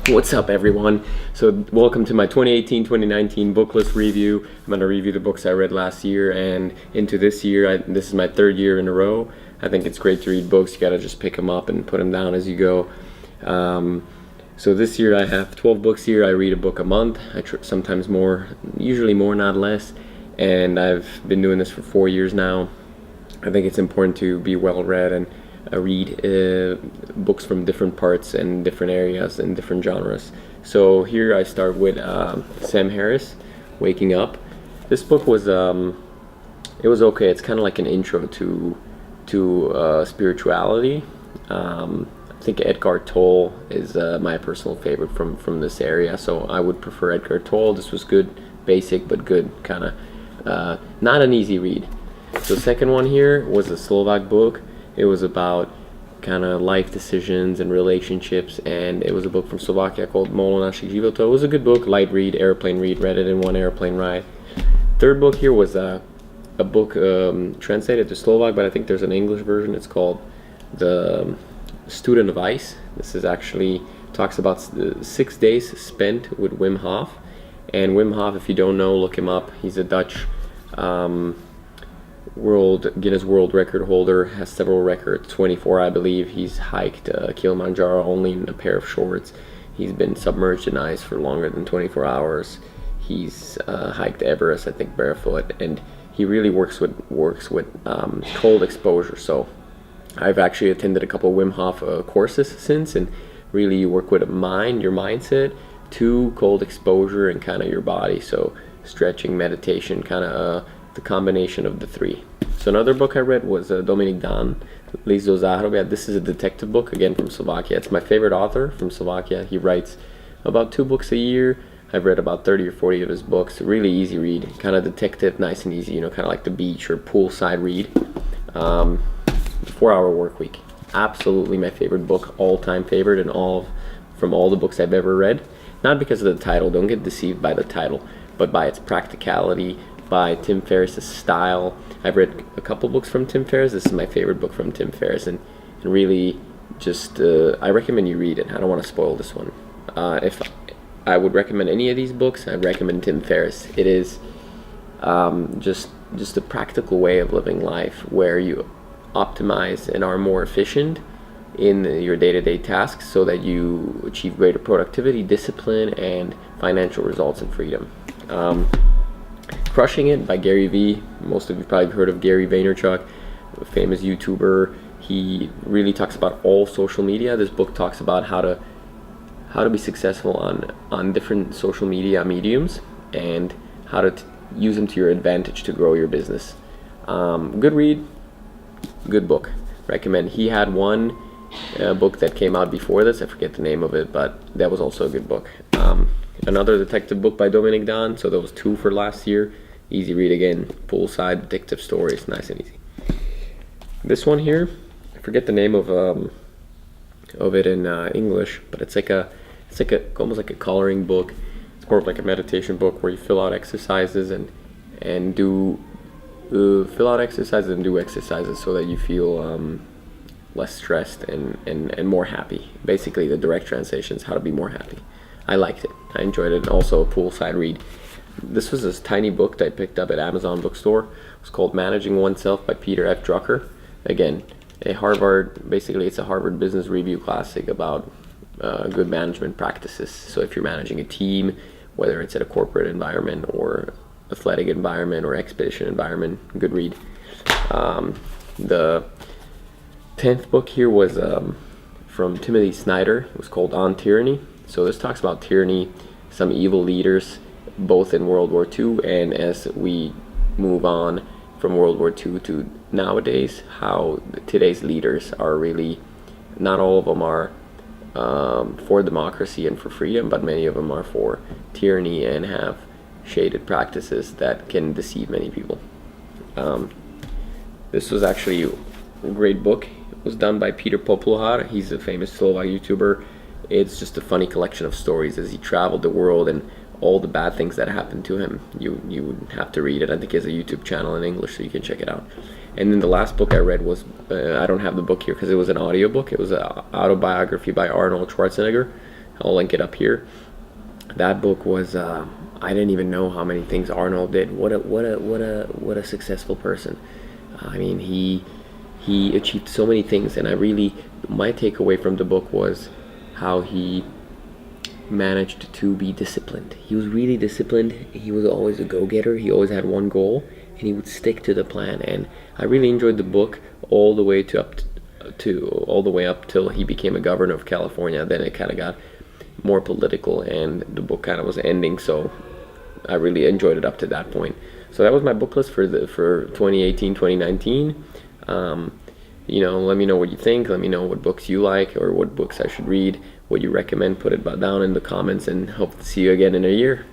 What's up, everyone? So welcome to my 2018-2019 book list review. I'm going to review the books I read last year and into this year. This is my third year in a row. I think it's great to read books. You got to just pick them up and put them down as you go. So this year I have 12 books here. I read a book a month. Sometimes more, usually more, not less. And I've been doing this for 4 years now. I think it's important to be well read and read books from different parts and different areas and different genres. So here I start with Sam Harris, Waking Up. This book was it was okay. It's kind of like an intro to spirituality. I think Eckhart Tolle is my personal favorite from this area, so I would prefer Eckhart Tolle. This was good, basic but good, kind of not an easy read. The second one here was a Slovak book. It was about kind of life decisions and relationships, and it was a book from Slovakia called Mólo, našich, životov. It was a good book, light read, airplane read, read it in one airplane ride. Third book here was a book translated to Slovak, but I think there's an English version. It's called The Student of Ice. This is actually talks about 6 days spent with Wim Hof. And Wim Hof, if you don't know, look him up. He's a Dutch Guinness World Record holder, has several records, 24 I believe. He's hiked Kilimanjaro only in a pair of shorts. He's been submerged in ice for longer than 24 hours. He's hiked Everest, I think, barefoot, and he really works with cold exposure. So I've actually attended a couple of Wim Hof courses since, and really you work with your mindset, to cold exposure and kind of your body. So stretching, meditation, kind of the combination of the three. So another book I read was Dominik Dan, záhrobia. This is a detective book, again from Slovakia. It's my favorite author from Slovakia. He writes about 2 books a year. I've read about 30 or 40 of his books. Really easy read, kind of detective, nice and easy, kind of like the beach or poolside read. 4-Hour Workweek. Absolutely my favorite book, all-time favorite, and from all the books I've ever read. Not because of the title, don't get deceived by the title, but by its practicality, by Tim Ferriss' style. I've read a couple books from Tim Ferriss. This is my favorite book from Tim Ferriss, and really just I recommend you read it. I don't want to spoil this one. If I would recommend any of these books, I'd recommend Tim Ferriss. It is just a practical way of living life where you optimize and are more efficient in your day-to-day tasks so that you achieve greater productivity, discipline, and financial results and freedom. Crushing It by Gary Vee. Most of you probably heard of Gary Vaynerchuck, a famous YouTuber. He really talks about all social media. This book talks about how to be successful on different social media mediums and how to use them to your advantage to grow your business. Good read, good book. Recommend. He had one book that came out before this. I forget the name of it, but that was also a good book. Another detective book by Dominik Dan. So there was 2 for last year. Easy read again. Poolside detective stories, nice and easy. This one here, I forget the name of it in English, but it's almost like a coloring book. It's more of like a meditation book where you fill out exercises and do exercises so that you feel less stressed and more happy. Basically, the direct translation is how to be more happy. I liked it. I enjoyed it. Also a poolside read. This was this tiny book that I picked up at Amazon bookstore. It was called Managing Oneself by Pítr F. Drucker. Again, it's a Harvard Business Review classic about good management practices. So if you're managing a team, whether it's at a corporate environment or athletic environment or expedition environment, good read. The 10th book here was from Timothy Snyder. It was called On Tyranny. So this talks about tyranny, some evil leaders, both in World War II and as we move on from World War II to nowadays, how today's leaders are really, not all of them are for democracy and for freedom, but many of them are for tyranny and have shaded practices that can deceive many people. This was actually a great book. It was done by Pítr Popluhár. He's a famous Slovak YouTuber. It's just a funny collection of stories as he traveled the world and all the bad things that happened to him. You would have to read it. I think he has a YouTube channel in English, so you can check it out. And then the last book I read was, I don't have the book here because it was an audiobook. It was an autobiography by Arnold Schwarzenegger. I'll link it up here. That book was I didn't even know how many things Arnold did. What a successful person. I mean, he achieved so many things, and my takeaway from the book was how he managed to be disciplined. He was really disciplined. He was always a go-getter. He always had one goal, and he would stick to the plan. And I really enjoyed the book all the way up till he became a governor of California. Then it kind of got more political, and the book kind of was ending. So I really enjoyed it up to that point. So that was my book list for 2018, 2019. Let me know what you think. Let me know what books you like or what books I should read, what you recommend. Put it down in the comments, and hope to see you again in a year.